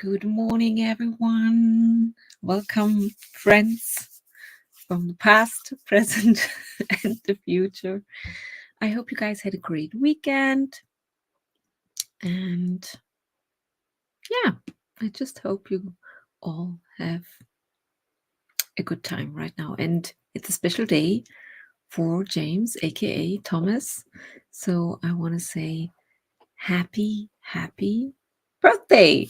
Good morning, everyone. Welcome, friends from the past, present, and the future. I hope you guys had a great weekend. And yeah, I just hope you all have a good time right now. And it's a special day for James, aka Thomas. So I want to say happy birthday.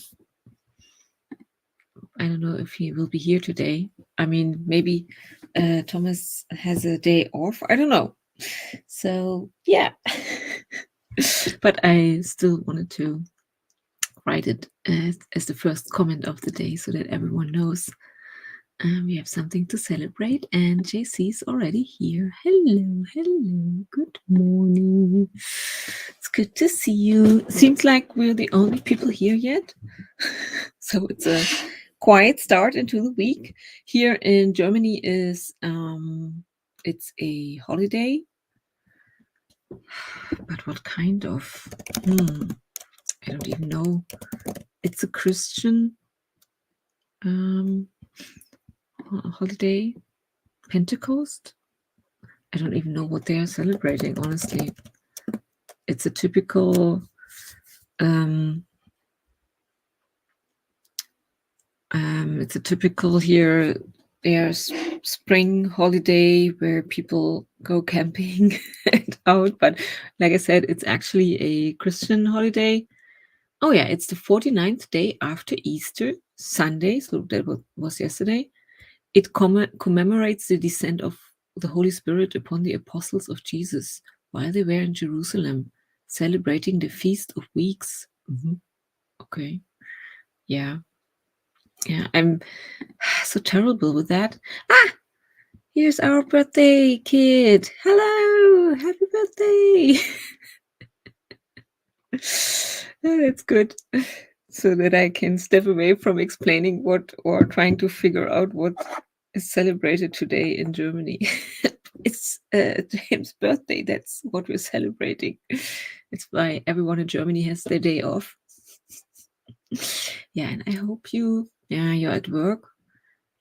I don't know if he will be here today. I mean, maybe Thomas has a day off. I don't know. So, yeah. But I still wanted to write it as the first comment of the day so that everyone knows we have something to celebrate. And JC's already here. Hello. Good morning. It's good to see you. Seems like we're the only people here yet. So it's a quiet start into the week. Here in Germany is it's a holiday. But what kind of I don't even know. It's a Christian holiday. Pentecost. I don't even know what they are celebrating, honestly. It's a typical here there's spring holiday where people go camping and out, but like I said, it's actually a Christian holiday. Oh yeah, it's the 49th day after Easter Sunday, so that was yesterday. It commemorates the descent of the Holy Spirit upon the apostles of Jesus while they were in Jerusalem, celebrating the Feast of Weeks. Okay. Yeah, I'm so terrible with that. Here's our birthday kid. Hello, happy birthday. That's good. So that I can step away from explaining what or trying to figure out what is celebrated today in Germany. It's James' birthday. That's what we're celebrating. It's why everyone in Germany has their day off. Yeah, and I hope you're at work,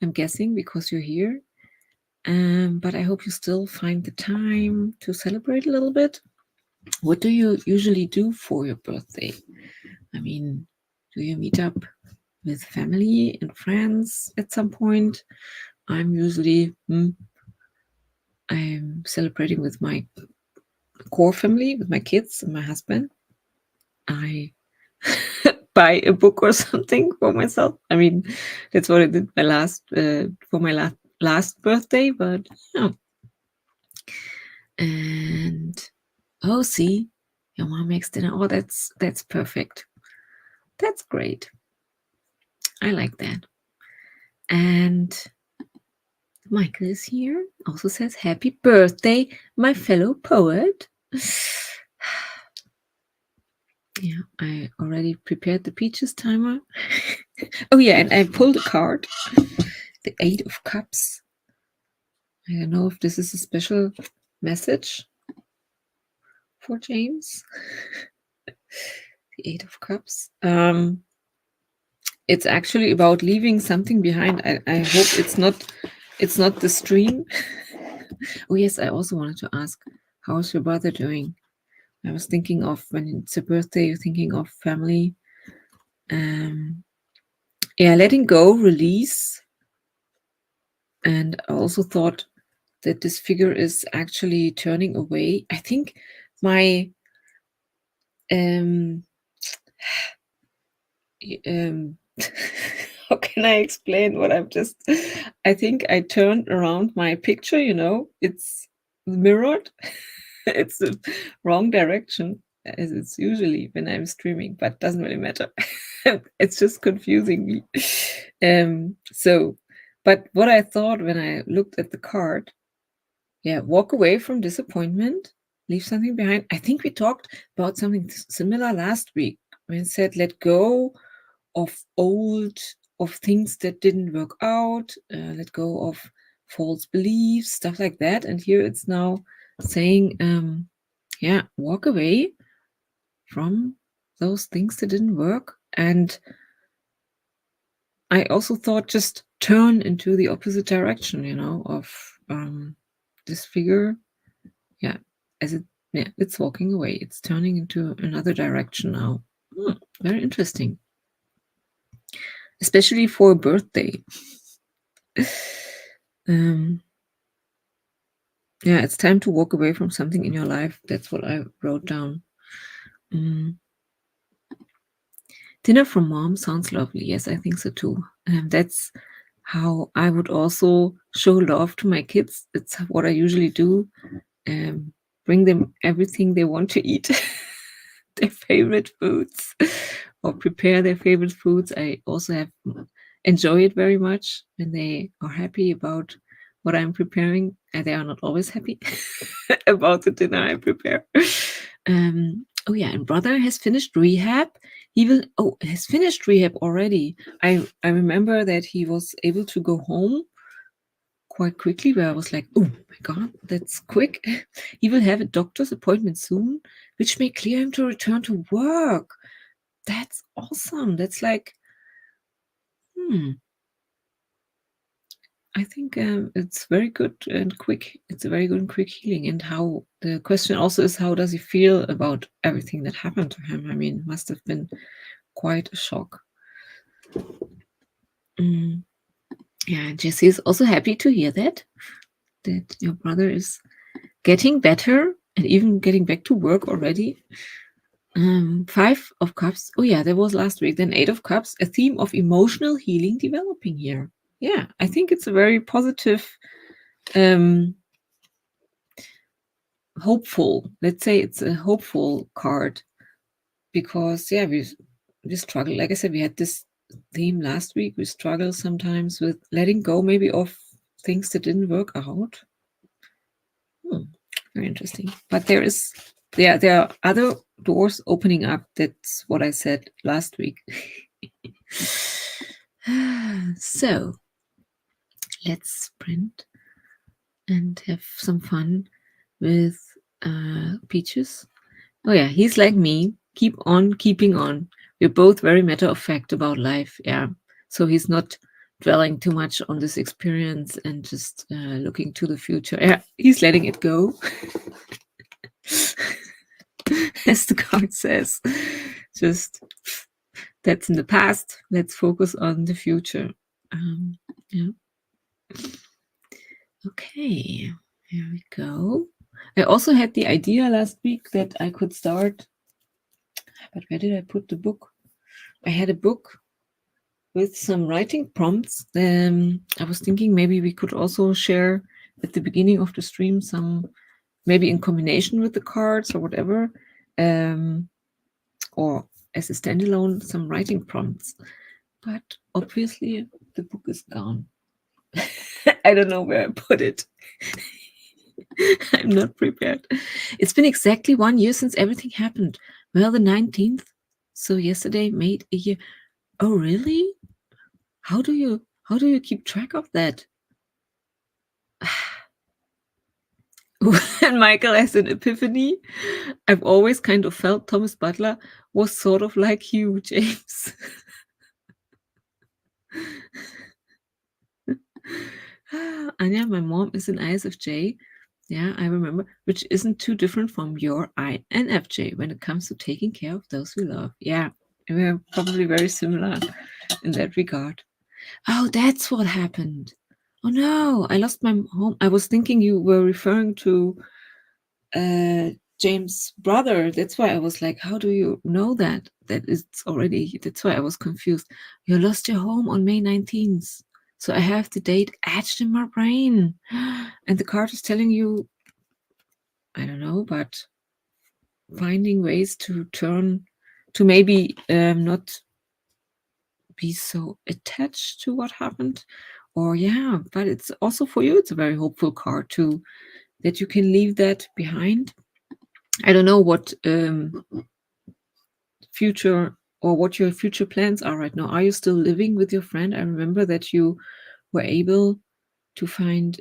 I'm guessing, because you're here. But I hope you still find the time to celebrate a little bit. What do you usually do for your birthday? I mean, do you meet up with family and friends at some point? I'm usually I'm celebrating with my core family, with my kids and my husband. I buy a book or something for myself. I mean, that's what I did for my last birthday, but yeah. And see, your mom makes dinner. Oh, that's perfect. That's great. I like that. And Michael is here. Also says happy birthday, my fellow poet. Yeah, I already prepared the peaches timer. Oh yeah, and I pulled a card. The 8 of Cups. I don't know if this is a special message for James. The 8 of Cups. It's actually about leaving something behind. I hope it's not the stream. Oh yes, I also wanted to ask, how's your brother doing? I was thinking of when it's a birthday, you're thinking of family. Letting go, release. And I also thought that this figure is actually turning away. I think my how can I explain what I think I turned around my picture, it's mirrored. It's the wrong direction as it's usually when I'm streaming, but doesn't really matter. It's just confusing me. But what I thought when I looked at the card, walk away from disappointment, leave something behind. I think we talked about something similar last week when it said let go of things that didn't work out, let go of false beliefs, stuff like that. And here it's now saying, walk away from those things that didn't work and I also thought just turn into the opposite direction, of this figure. Yeah, it's walking away. It's turning into another direction now. Very interesting, especially for a birthday. Yeah, it's time to walk away from something in your life. That's what I wrote down. Dinner from mom sounds lovely. Yes, I think so too. That's how I would also show love to my kids. It's what I usually do. Bring them everything they want to eat, their favorite foods, or prepare their favorite foods. I also enjoy it very much when they are happy about what I'm preparing. And they are not always happy about the dinner I prepare. Oh yeah, and brother has finished rehab. Has finished rehab already. I remember that he was able to go home quite quickly, where I was like, oh my god, that's quick. He will have a doctor's appointment soon, which may clear him to return to work. That's awesome. That's like, I think it's very good and quick. It's a very good and quick healing. And how the question also is, how does he feel about everything that happened to him? I mean, must have been quite a shock. Yeah, Jesse is also happy to hear that your brother is getting better and even getting back to work already. 5 of Cups. Oh yeah, that was last week. Then 8 of Cups, a theme of emotional healing developing here. Yeah, I think it's a very positive, hopeful. Let's say it's a hopeful card because we struggle. Like I said, we had this theme last week. We struggle sometimes with letting go, maybe of things that didn't work out. Very interesting. But there are other doors opening up. That's what I said last week. So let's sprint and have some fun with Peaches. Oh yeah, he's like me. Keep on keeping on. We're both very matter of fact about life. Yeah. So he's not dwelling too much on this experience and just looking to the future. Yeah, he's letting it go. As the card says, just that's in the past. Let's focus on the future. Yeah. Okay, here we go. I also had the idea last week that I could start, but where did I put the book? I had a book with some writing prompts. I was thinking maybe we could also share at the beginning of the stream some, maybe in combination with the cards or whatever, or as a standalone, some writing prompts. But obviously the book is gone. I don't know where I put it. I'm not prepared. It's been exactly 1 year since everything happened. Well, the 19th. So yesterday made a year. Oh, really? How do you keep track of that? When Michael has an epiphany, I've always kind of felt Thomas Butler was sort of like you, James. Anya, my mom is an ISFJ. Yeah, I remember, which isn't too different from your INFJ when it comes to taking care of those we love. Yeah, we're probably very similar in that regard. Oh, that's what happened. Oh no, I lost my home. I was thinking you were referring to James' brother. That's why I was like, how do you know that? That's why I was confused. You lost your home on May 19th. So I have the date etched in my brain. And the card is telling you, I don't know, but finding ways to maybe not be so attached to what happened. Or yeah, but it's also for you, it's a very hopeful card too, that you can leave that behind. I don't know what future or what your future plans are right now. Are you still living with your friend? I remember that you were able to find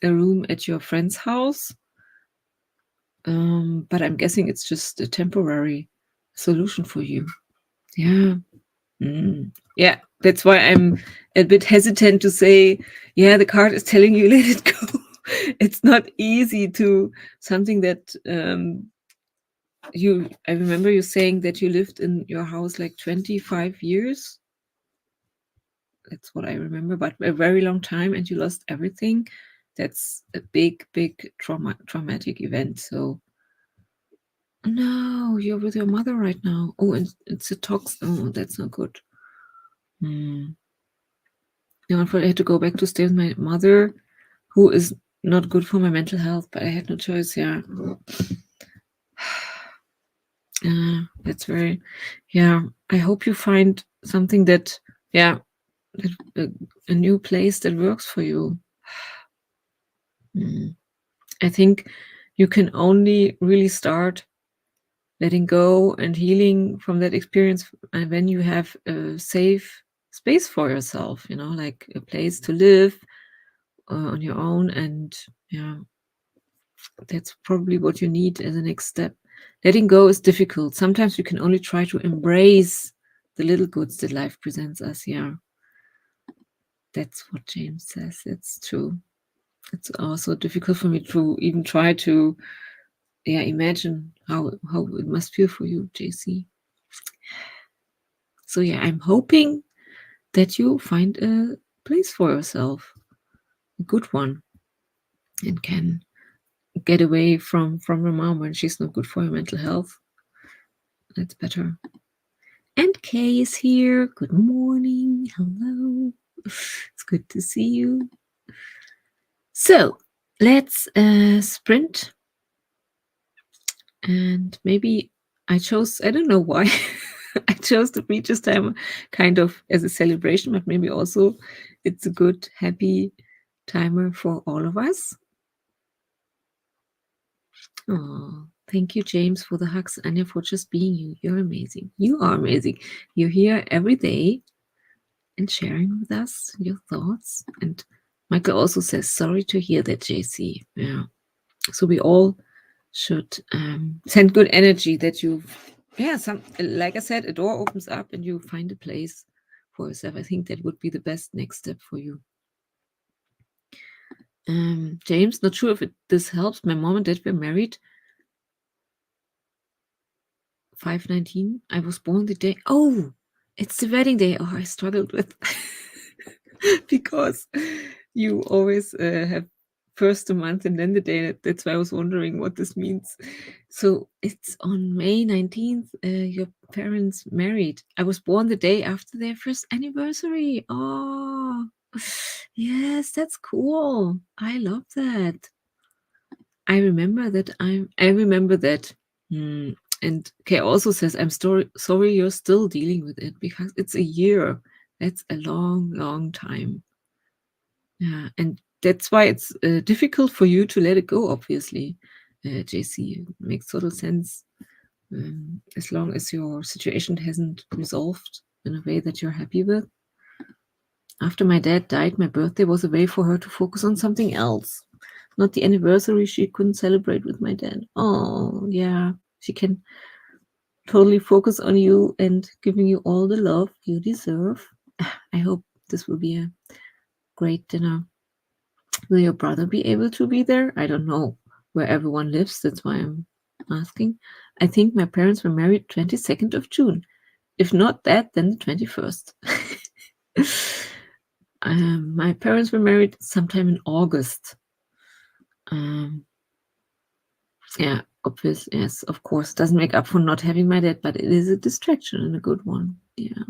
a room at your friend's house, but I'm guessing it's just a temporary solution for you. Yeah. Yeah, That's why I'm a bit hesitant to say, yeah, the card is telling you let it go. It's not easy to something that I remember you saying that you lived in your house like 25 years. That's what I remember, but a very long time, and you lost everything. That's a big traumatic event. So no, you're with your mother right now. Oh, and it's a tox. Oh, that's not good. No, I had to go back to stay with my mother, who is not good for my mental health, but I had no choice. Yeah. That's very, yeah. I hope you find something that, yeah, a new place that works for you. I think you can only really start letting go and healing from that experience when you have a safe space for yourself, like a place to live on your own. And yeah, that's probably what you need as a next step. Letting go is difficult. Sometimes we can only try to embrace the little goods that life presents us. Yeah, that's what James says. It's true. It's also difficult for me to even try to imagine how it must feel for you, JC. So yeah, I'm hoping that you find a place for yourself, a good one, and can get away from your mom when she's not good for your mental health. That's better. And Kay is here. Good morning. Hello. It's good to see you. So let's sprint. And maybe I don't know why. I chose the Preacher's Time kind of as a celebration, but maybe also it's a good, happy timer for all of us. Oh, thank you, James, for the hugs, Anya, for just being you. You're amazing. You are amazing. You're here every day and sharing with us your thoughts. And Michael also says, sorry to hear that, JC. Yeah. So we all should send good energy that like I said, a door opens up and you find a place for yourself. I think that would be the best next step for you. James, not sure if this helps. My mom and dad were married 5/19. I was born the day. Oh, it's the wedding day. Oh, I struggled with because you always have first a month and then the day. That's why I was wondering what this means. So it's on May 19th. Your parents married. I was born the day after their first anniversary. Oh, yes, that's cool. I love that. I remember that. And Kay also says, I'm sorry you're still dealing with it because it's a year. That's a long, long time. Yeah, and that's why it's difficult for you to let it go, obviously, JC. It makes total sense. As long as your situation hasn't resolved in a way that you're happy with. After my dad died, my birthday was a way for her to focus on something else. Not the anniversary she couldn't celebrate with my dad. Oh, yeah. She can totally focus on you and giving you all the love you deserve. I hope this will be a great dinner. Will your brother be able to be there? I don't know where everyone lives. That's why I'm asking. I think my parents were married 22nd of June. If not that, then the 21st. My parents were married sometime in August. Yeah, obvious. Yes, of course. Doesn't make up for not having my dad, but it is a distraction and a good one. Yeah.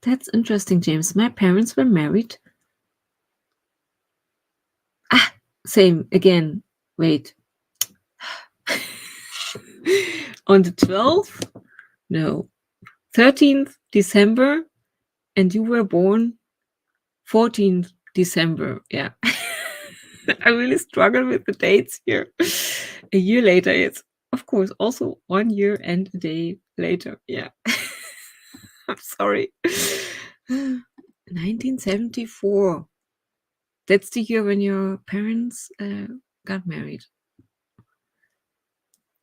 That's interesting, James. My parents were married. Same again. Wait. On the 12th? No. 13th December, and you were born 14th December. Yeah. I really struggle with the dates here. A year later, it's of course also 1 year and a day later. Yeah. I'm sorry. 1974. That's the year when your parents got married.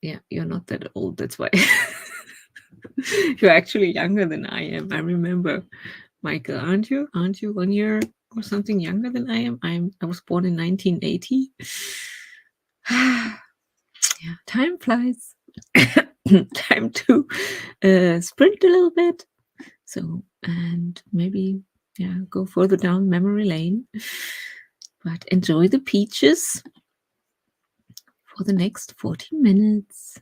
Yeah, you're not that old, that's why. You're actually younger than I am. I remember. Michael, aren't you? Aren't you 1 year or something younger than I am? I was born in 1980. Yeah, time flies. Time to sprint a little bit. So, and maybe, yeah, go further down memory lane. But enjoy the peaches for the next 40 minutes.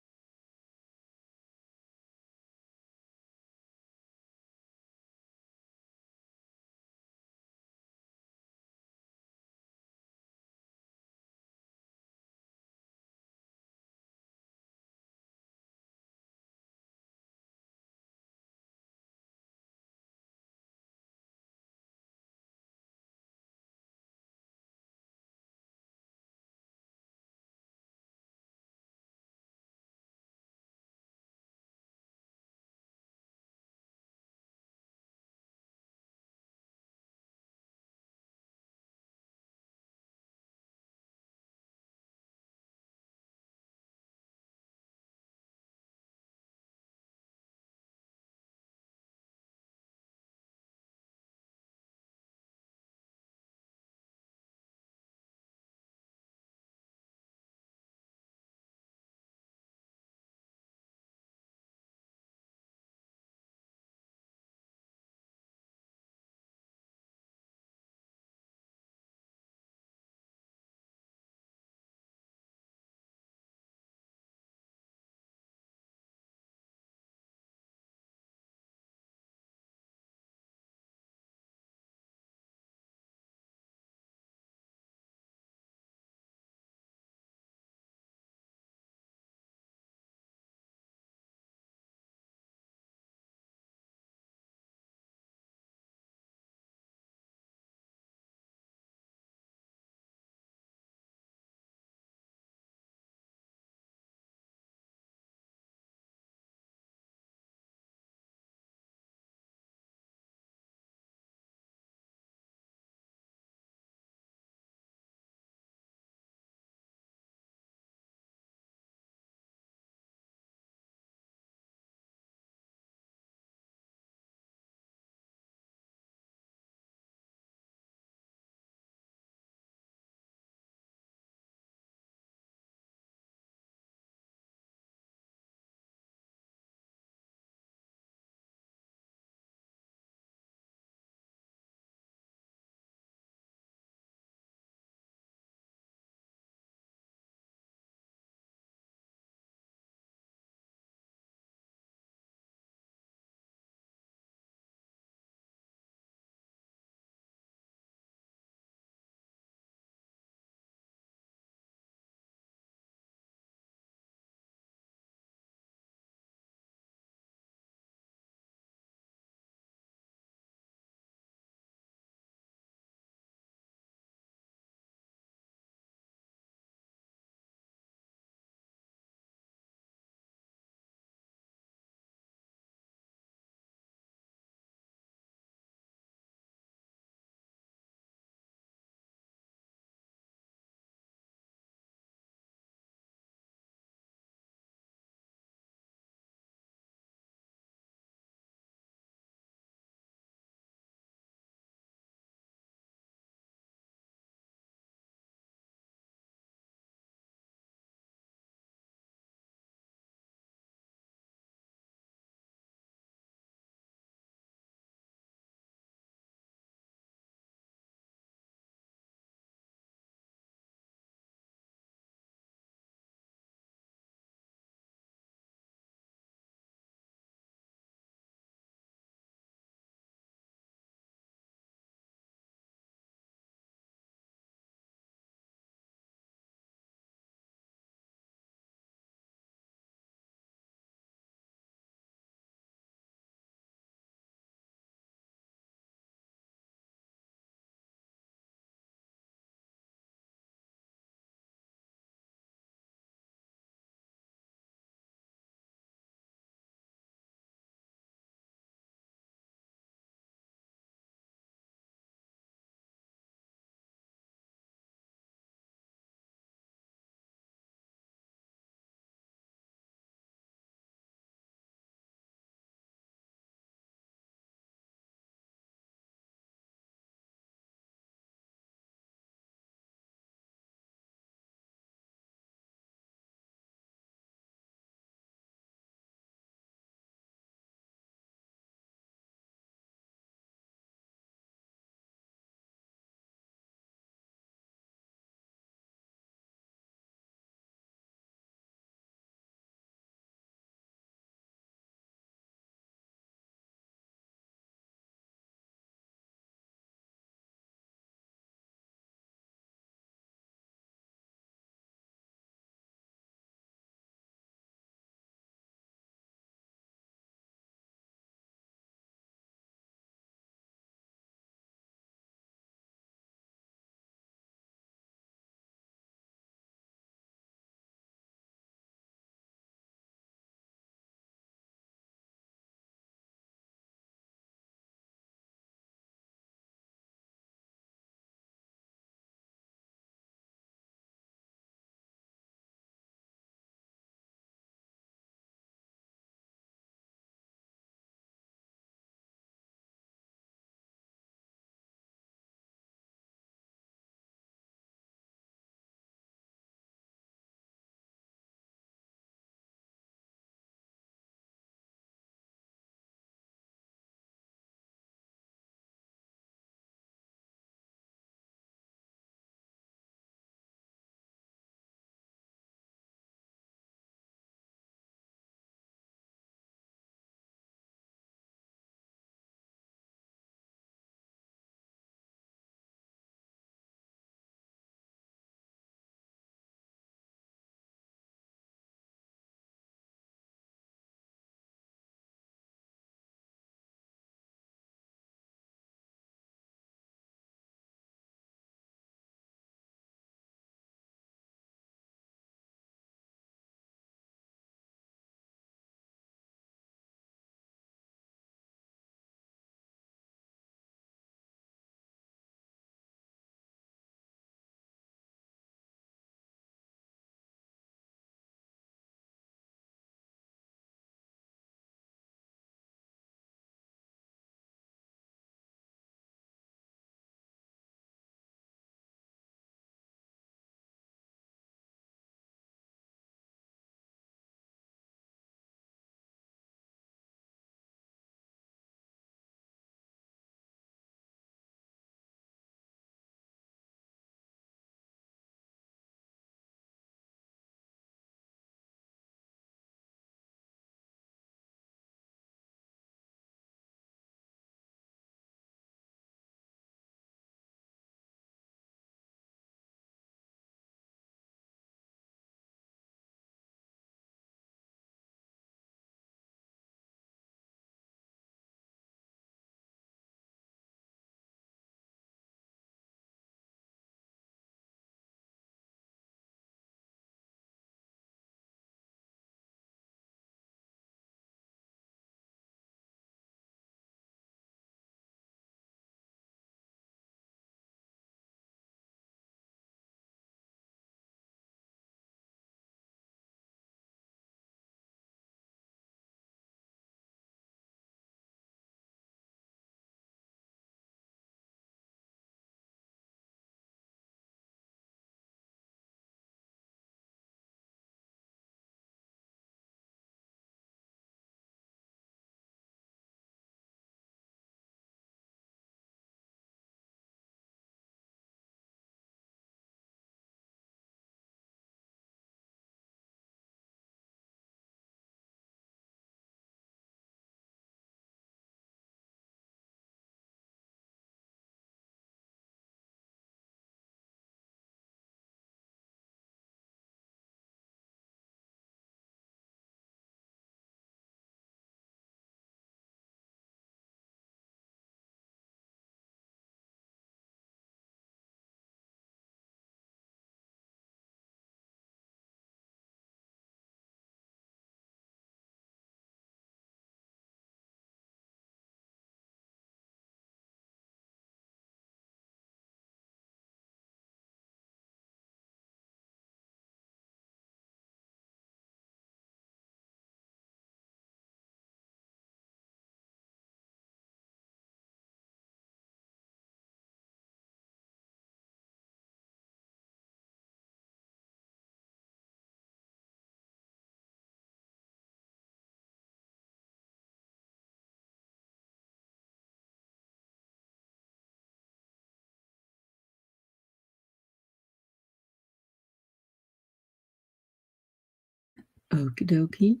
Okie dokie.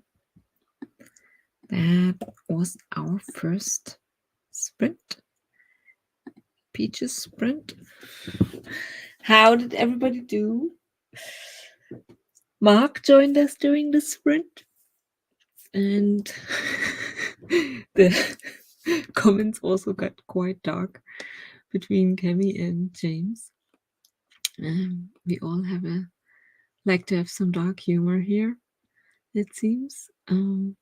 That was our first sprint. Peaches sprint. How did everybody do? Mark joined us during the sprint, and the comments also got quite dark between Cami and James. We all like to have some dark humor here, it seems. And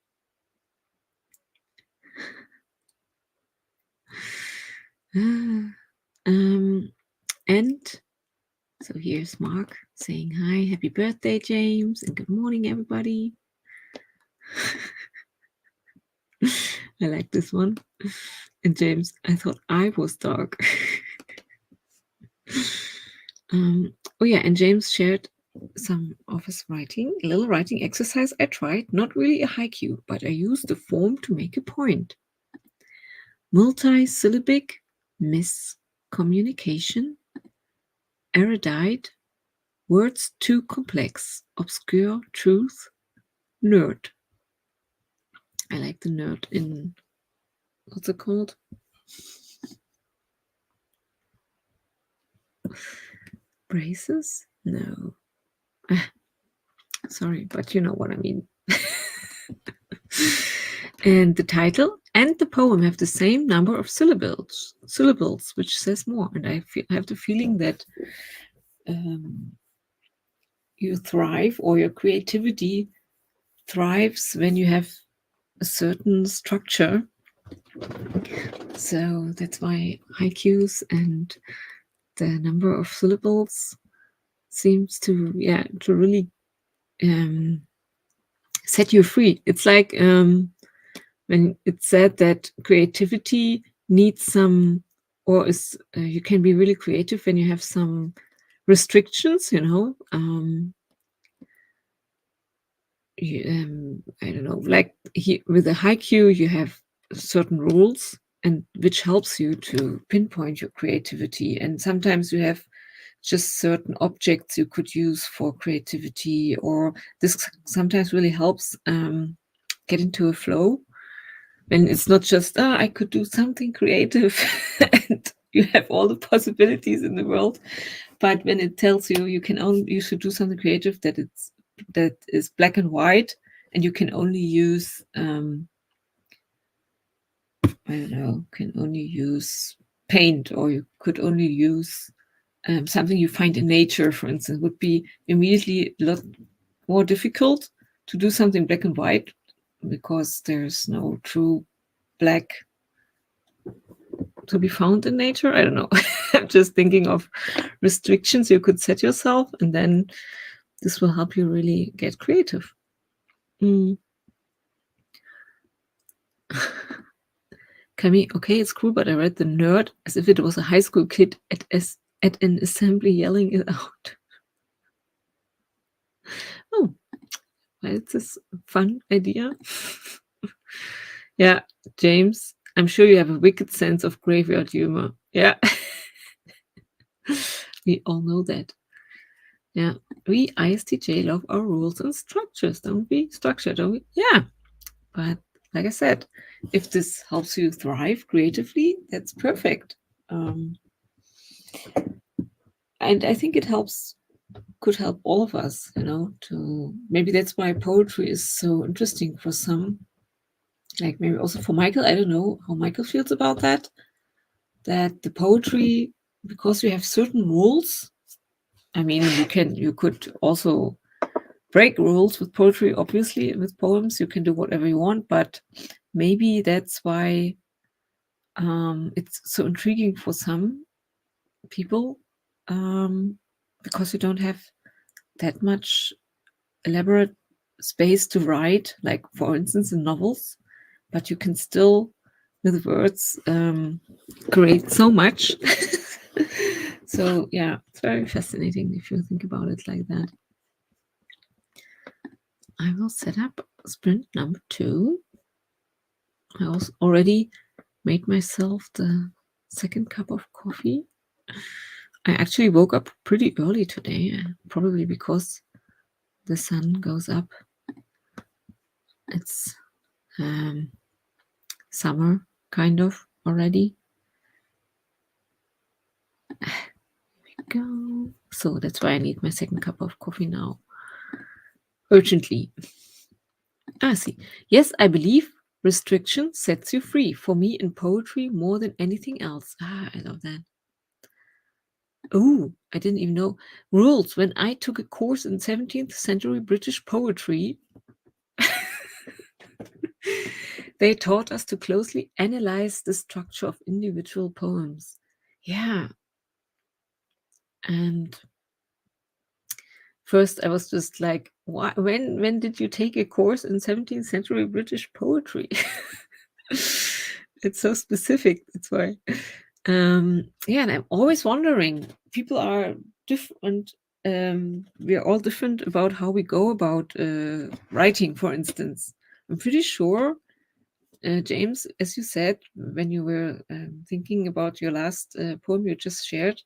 so here's Mark saying hi, happy birthday, James, and good morning, everybody. I like this one. And James, I thought I was dark. Oh yeah, and James shared some of his writing, a little writing exercise I tried, not really a haiku, but I used the form to make a point. Multisyllabic miscommunication, erudite, words too complex, obscure truth, nerd. I like the nerd in, what's it called? Braces? No. Sorry, but you know what I mean. And the title and the poem have the same number of syllables, which says more. And I have the feeling that you thrive, or your creativity thrives, when you have a certain structure. So that's why haikus and the number of syllables seems to really set you free. It's like when it's said that creativity needs some, or is you can be really creative when you have some restrictions, I don't know, like with a haiku you have certain rules, and which helps you to pinpoint your creativity. And sometimes you have just certain objects you could use for creativity, or this sometimes really helps get into a flow when it's not just I could do something creative and you have all the possibilities in the world, but when it tells you you should do something creative that is black and white, and you can only use can only use paint, or you could only use something you find in nature, for instance, would be immediately a lot more difficult to do something black and white, because there's no true black to be found in nature. I don't know. I'm just thinking of restrictions you could set yourself, and then this will help you really get creative. Cami, okay, it's cool, but I read the nerd as if it was a high school kid at an assembly yelling it out. Oh, well, it's a fun idea. Yeah, James, I'm sure you have a wicked sense of graveyard humor. Yeah. We all know that. Yeah, we ISTJ love our rules and structures, don't we? Structure, don't we? Yeah. But like I said, if this helps you thrive creatively, that's perfect. And I think it could help all of us, to maybe that's why poetry is so interesting for some. Like maybe also for Michael. I don't know how Michael feels about that. That the poetry, because you have certain rules. I mean, you could also break rules with poetry. Obviously, with poems, you can do whatever you want. But maybe that's why it's so intriguing for some people, because you don't have that much elaborate space to write, like for instance in novels, but you can still with words create so much. So yeah, it's very fascinating if you think about it like that. I will set up sprint number 2. I also already made myself the second cup of coffee. I actually woke up pretty early today, probably because the sun goes up It's summer kind of already. Go. So that's why I need my second cup of coffee now. Urgently. See. Yes, I believe restriction sets you free. For me in poetry more than anything else. I love that. Oh, I didn't even know. Rules. When I took a course in 17th century British poetry, they taught us to closely analyze the structure of individual poems. Yeah. And first I was just like, why, when did you take a course in 17th century British poetry? It's so specific. That's why. Yeah, and I'm always wondering, people are different. We are all different about how we go about writing, for instance. I'm pretty sure, James, as you said, when you were thinking about your last poem you just shared,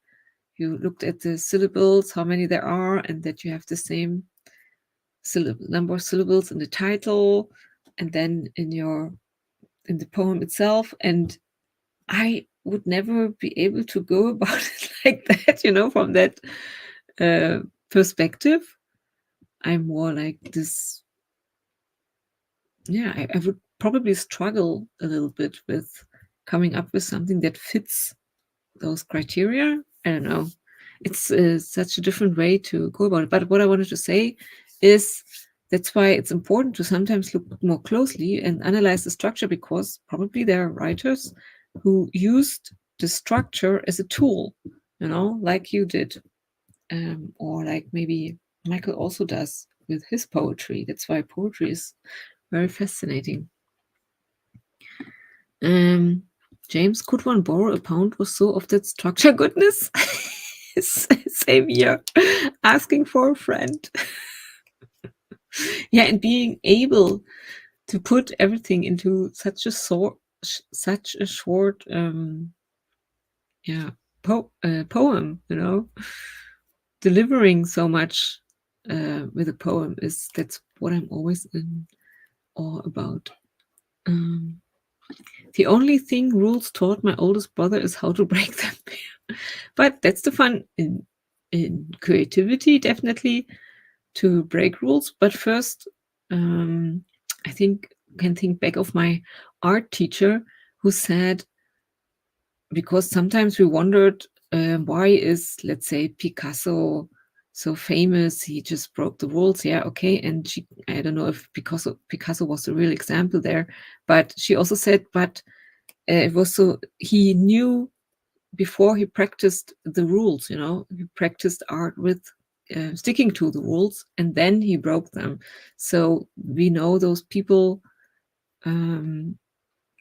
you looked at the syllables, how many there are, and that you have the same number of syllables in the title, and then in the poem itself. And I would never be able to go about it like that, from that perspective. I'm more like this. Yeah, I would probably struggle a little bit with coming up with something that fits those criteria. I don't know. It's such a different way to go about it. But what I wanted to say is that's why it's important to sometimes look more closely and analyze the structure, because probably there are writers who used the structure as a tool, like you did, or like maybe Michael also does with his poetry. That's why poetry is very fascinating. James, could one borrow a pound or so of that structure? Goodness. Same here. Asking for a friend. Yeah, and being able to put everything into such a short poem, delivering so much with a poem that's what I'm always in awe about. The only thing rules taught my oldest brother is how to break them. But that's the fun in creativity, definitely, to break rules. But first, I can think back of my art teacher who said, because sometimes we wondered, why is, let's say, Picasso so famous? He just broke the rules. Yeah, okay. And I don't know if Picasso was the real example there, but she also said, but it was so he knew before he practiced the rules, he practiced art with sticking to the rules, and then he broke them. So we know those people knew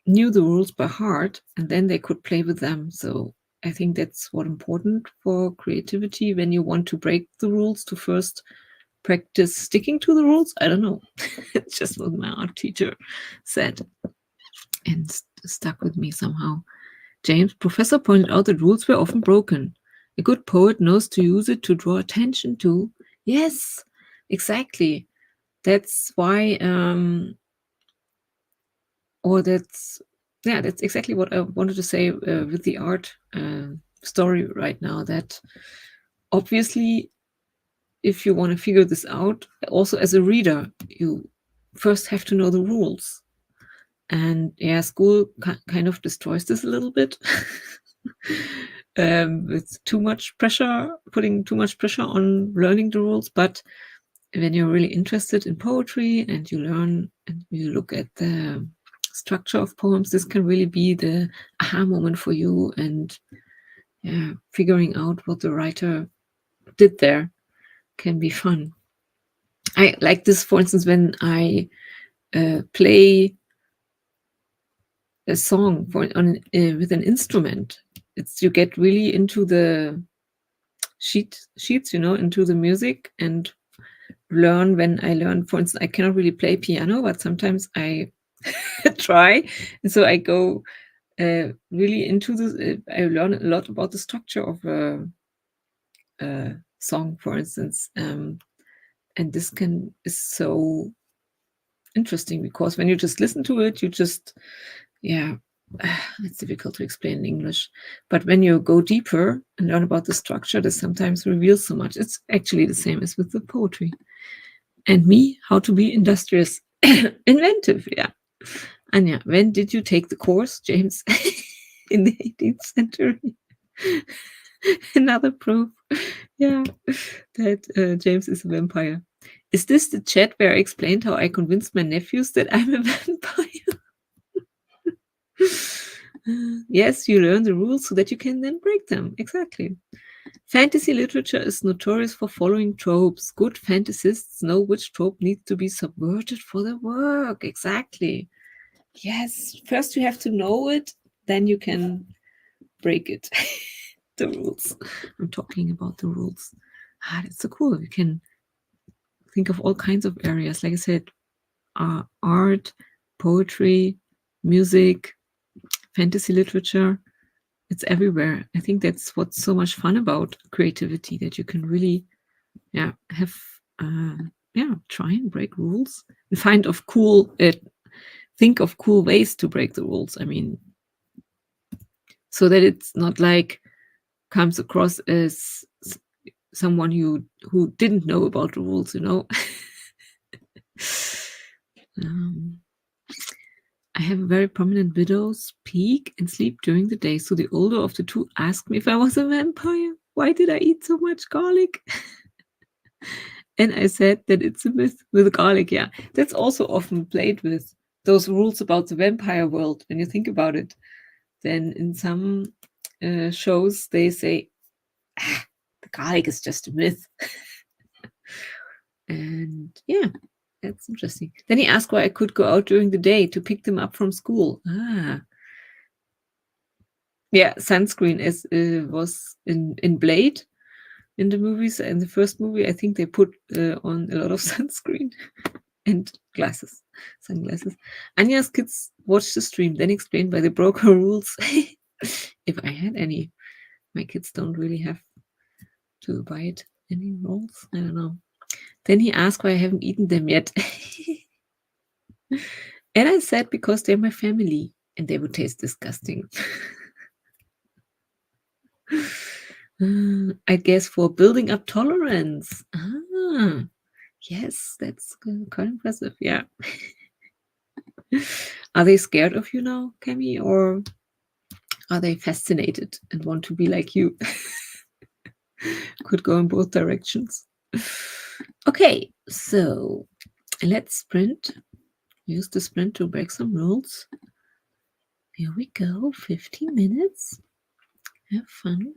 the rules by heart, and then they could play with them. So I think that's what important for creativity, when you want to break the rules, to first practice sticking to the rules. I don't know. It's just what my art teacher said, and stuck with me somehow. James, professor pointed out that rules were often broken. A good poet knows to use it to draw attention to. Yes, exactly. That's why, that's exactly what I wanted to say with the art story right now. That obviously, if you want to figure this out, also as a reader, you first have to know the rules. And yeah, school kind of destroys this a little bit. With too much pressure, putting too much pressure on learning the rules. But when you're really interested in poetry and you learn and you look at the structure of poems, this can really be the aha moment for you, and figuring out what the writer did there can be fun. I like this, for instance, when I play a song with an instrument. You get really into the sheets, into the music, and when I learn, for instance, I cannot really play piano, but sometimes I try, and so I go really into this. I learn a lot about the structure of a song, for instance, and this is so interesting because when you just listen to it, you just, yeah, it's difficult to explain in English. But when you go deeper and learn about the structure, this sometimes reveals so much. It's actually the same as with the poetry. And me, how to be industrious, inventive. Yeah. Anya, when did you take the course, James? In the 18th century. Another proof, yeah, that James is a vampire. Is this the chat where I explained how I convinced my nephews that I'm a vampire? Yes, you learn the rules so that you can then break them. Exactly. Fantasy literature is notorious for following tropes. Good fantasists know which trope needs to be subverted for their work. Exactly. Yes, first you have to know it, then you can break it. The rules. I'm talking about the rules. That's so cool. You can think of all kinds of areas. Like I said, art, poetry, music, fantasy literature. It's everywhere. I think that's what's so much fun about creativity, that you can really, yeah, have, try and break rules and think of cool ways to break the rules. I mean, so that it's not like comes across as someone who didn't know about the rules, you know. um, I have a very prominent widow's peak and sleep during the day. So the older of the two asked me if I was a vampire. Why did I eat so much garlic? And I said that it's a myth with garlic. Yeah, that's also often played with those rules about the vampire world. When you think about it, then in some shows they say, the garlic is just a myth. And yeah, that's interesting. Then he asked why I could go out during the day to pick them up from school. Yeah, sunscreen as was in Blade in the movies. In the first movie, I think they put on a lot of sunscreen and sunglasses. Anya's kids watched the stream, then explained why they broke her rules. If I had any, my kids don't really have to abide any rules. I don't know. Then he asked why I haven't eaten them yet. And I said because they're my family and they would taste disgusting. I guess for building up tolerance. Yes, that's quite impressive. Yeah. Are they scared of you now, Cami, or are they fascinated and want to be like you? Could go in both directions. Okay, so let's sprint. Use the sprint to break some rules. Here we go. 15 minutes. Have fun.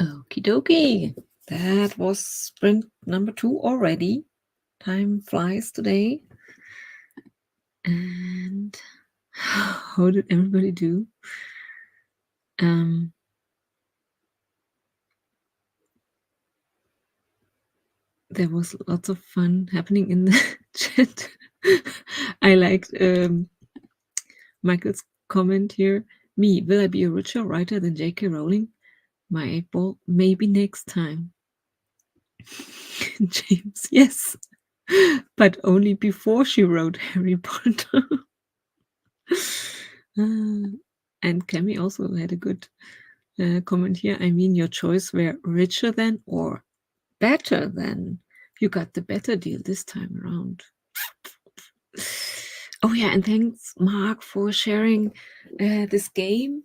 Okie dokie. That was sprint number 2 already. Time flies today. And how did everybody do? There was lots of fun happening in the chat. I liked Michael's comment here. Me, will I be a richer writer than J.K. Rowling? My 8-ball, maybe next time. James, yes. But only before she wrote Harry Potter. And Cami also had a good comment here. I mean, your choice were richer than or better than. You got the better deal this time around. Oh yeah, and thanks Mark for sharing this game.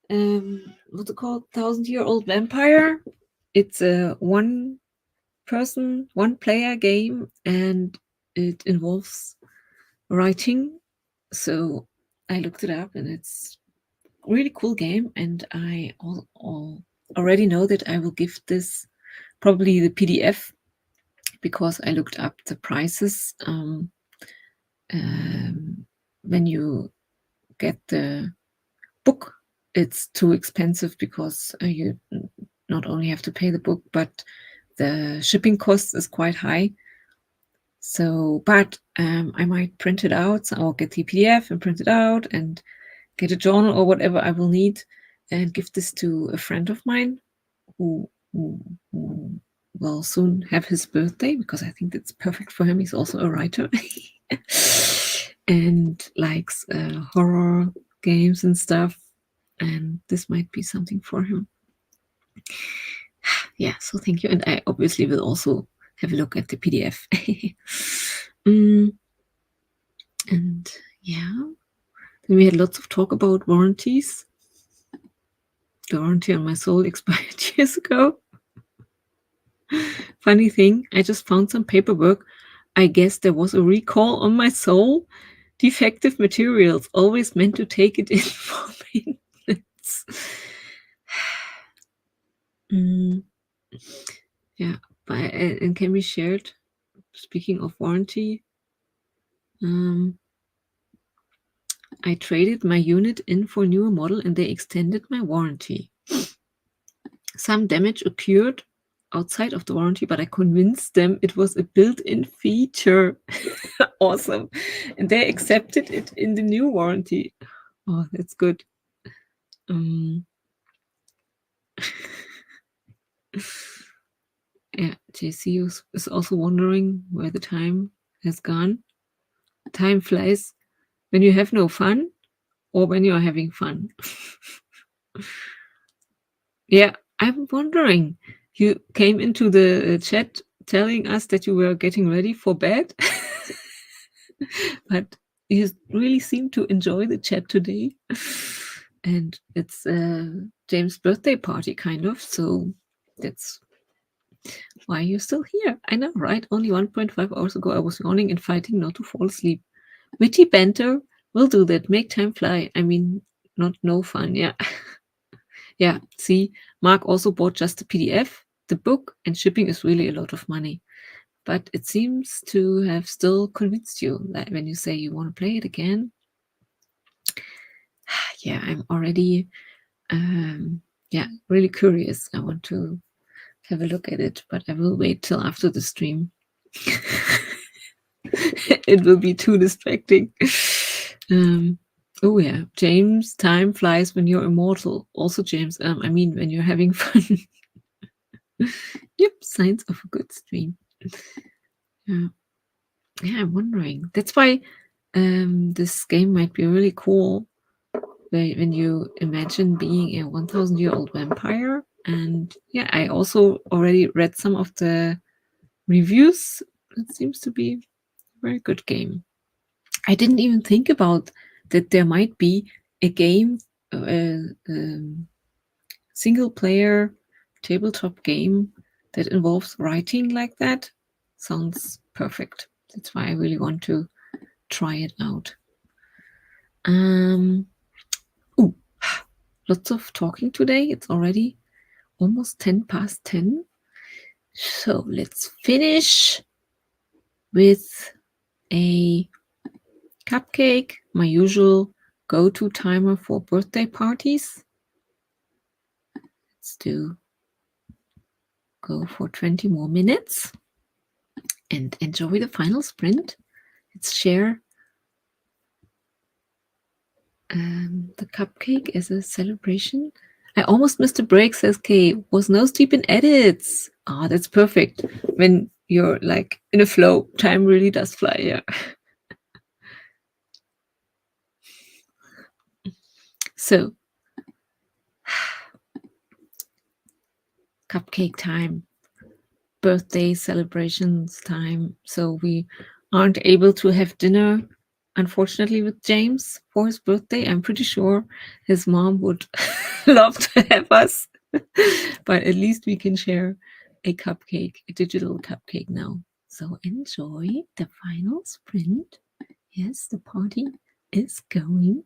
What's it called? 1,000-Year-Old Vampire. It's a one-person, one-player game, and it involves writing. So I looked it up, and it's a really cool game. And I already know that I will give this probably the PDF because I looked up the prices. When you get the book, it's too expensive because you not only have to pay the book, but the shipping cost is quite high. So, but I might print it out or get the PDF and print it out and get a journal or whatever I will need and give this to a friend of mine who will soon have his birthday because I think it's perfect for him. He's also a writer and likes horror games and stuff. And this might be something for him. Yeah, so thank you. And I obviously will also have a look at the PDF. And yeah, then we had lots of talk about warranties. The warranty on my soul expired years ago. Funny thing, I just found some paperwork. I guess there was a recall on my soul. Defective materials, always meant to take it in for maintenance. Yeah, and can be shared. Speaking of warranty, I traded my unit in for a newer model and they extended my warranty. Some damage occurred outside of the warranty, but I convinced them it was a built-in feature. Awesome. And they accepted it in the new warranty. Oh, that's good. Yeah, JC is also wondering where the time has gone. Time flies when you have no fun or when you're having fun. Yeah, I'm wondering. You came into the chat telling us that you were getting ready for bed, but you really seem to enjoy the chat today. And it's James' birthday party, kind of. So that's why you're still here. I know, right? Only 1.5 hours ago, I was yawning and fighting not to fall asleep. Witty banter will do that. Make time fly. I mean, not no fun. Yeah. Yeah. See, Mark also bought just the PDF, the book, and shipping is really a lot of money. But it seems to have still convinced you that when you say you want to play it again. Yeah, I'm already really curious. I want to have a look at it, but I will wait till after the stream. It will be too distracting. Oh yeah, James, time flies when you're immortal. Also, James, I mean when you're having fun. Yep, signs of a good stream. Yeah, I'm wondering. That's why this game might be really cool when you imagine being a 1,000-year-old vampire. And yeah, I also already read some of the reviews. It seems to be a very good game. I didn't even think about that there might be a game, single player tabletop game that involves writing like that. Sounds perfect. That's why I really want to try it out. Lots of talking today. It's already almost 10 past 10. So let's finish with a cupcake, my usual go-to timer for birthday parties. Let's go for 20 more minutes and enjoy the final sprint. Let's share the cupcake as a celebration. I almost missed a break, says Kay. Was nose deep in edits. Ah, that's perfect. When you're like in a flow, time really does fly, yeah. So, cupcake time, birthday celebrations time. So we aren't able to have dinner, unfortunately, with James for his birthday. I'm pretty sure his mom would love to have us, but at least we can share a cupcake, a digital cupcake now. So enjoy the final sprint. Yes, the party is going.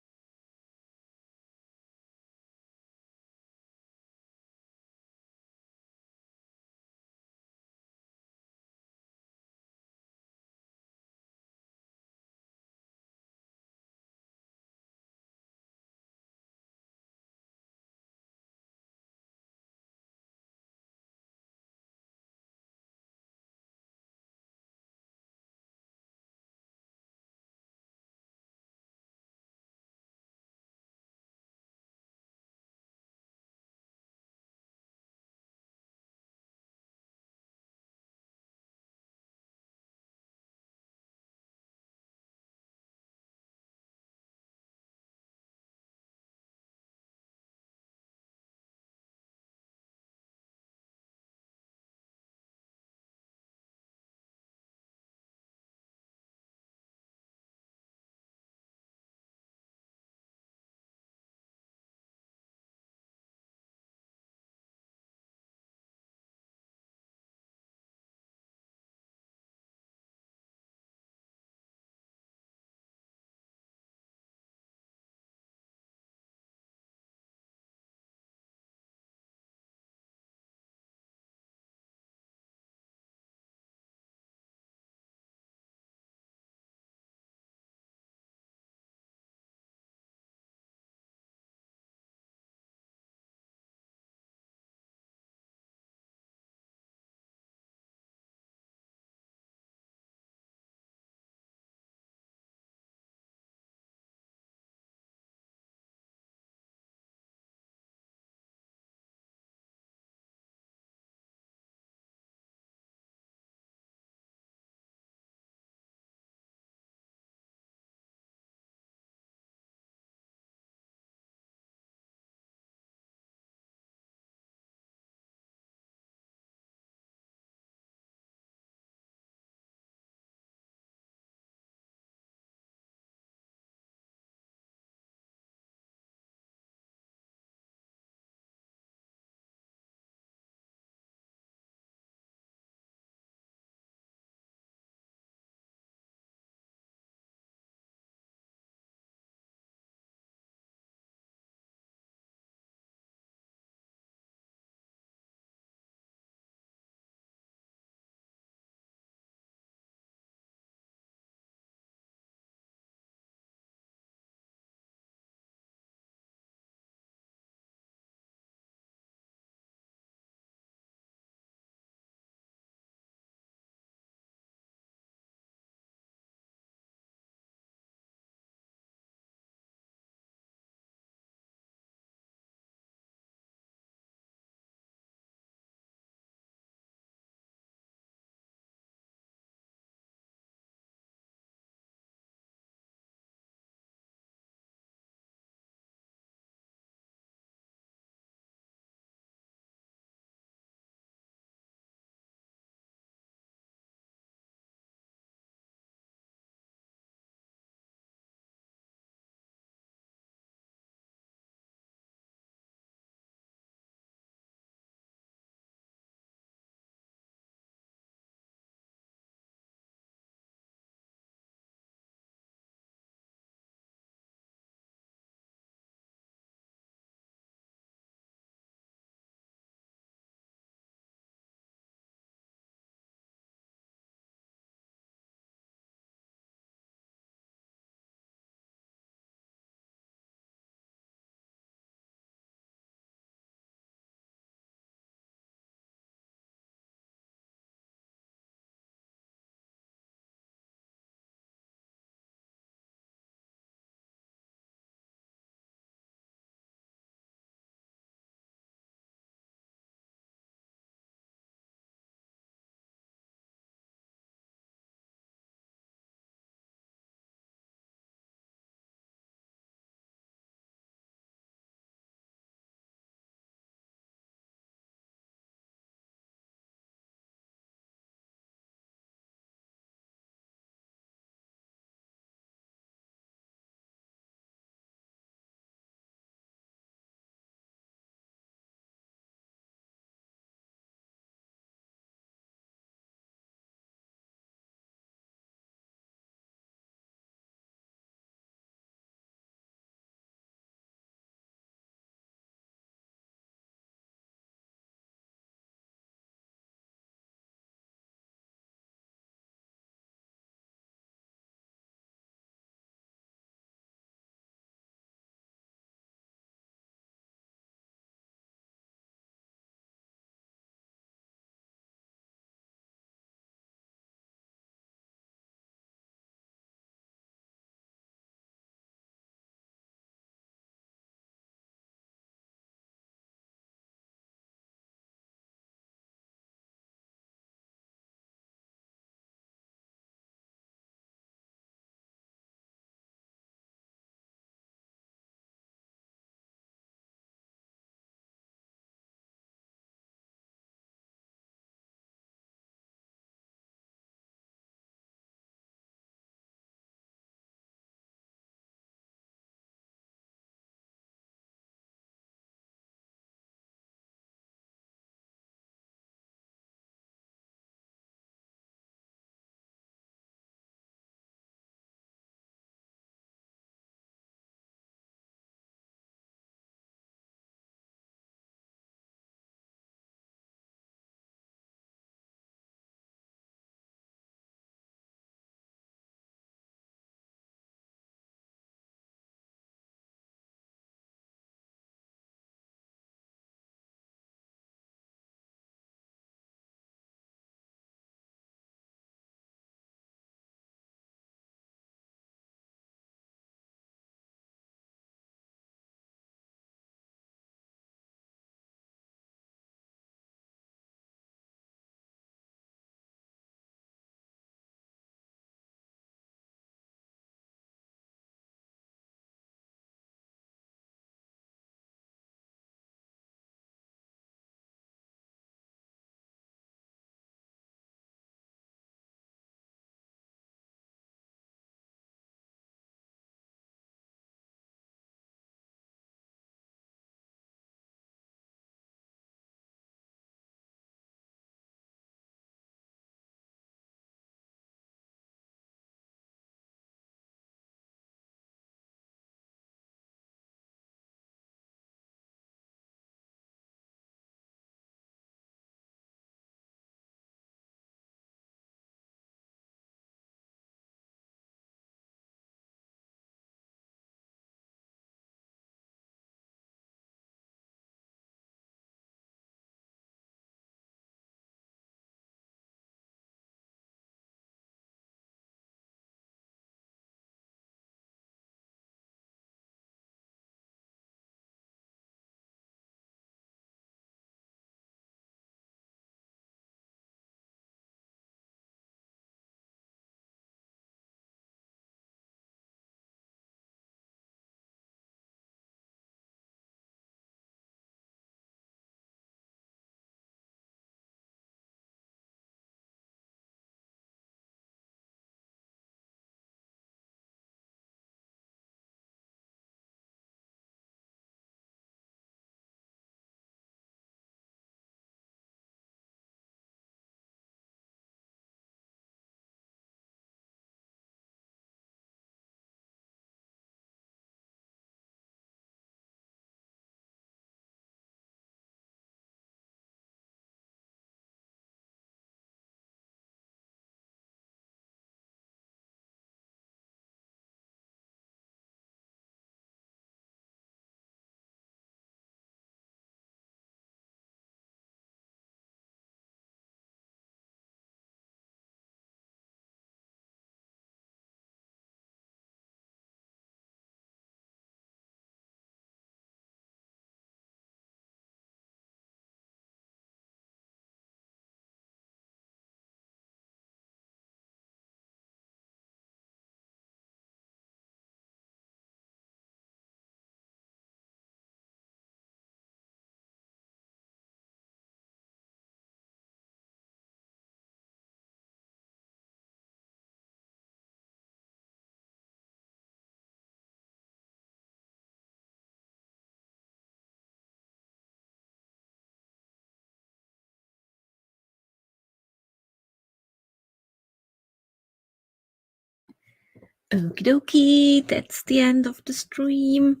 Okie dokie, that's the end of the stream.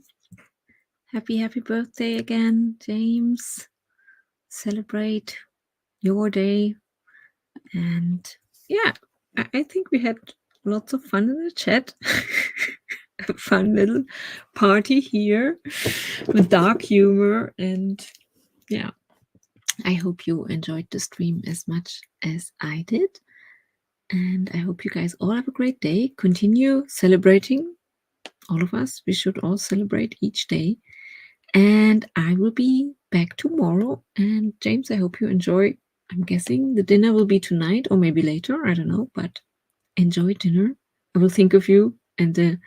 Happy birthday again, James. Celebrate your day. And yeah, I think we had lots of fun in the chat. A fun little party here with dark humor. And yeah, I hope you enjoyed the stream as much as I did. And I hope you guys all have a great day. Continue celebrating. All of us, we should all celebrate each day. And I will be back tomorrow. And James, I hope you enjoy. I'm guessing the dinner will be tonight or maybe later. I don't know, but enjoy dinner. I will think of you and the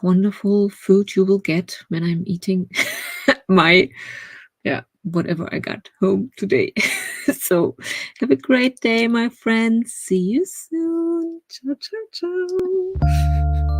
wonderful food you will get when I'm eating my, whatever I got home today. So have a great day, my friends. See you soon. Ciao, ciao, ciao.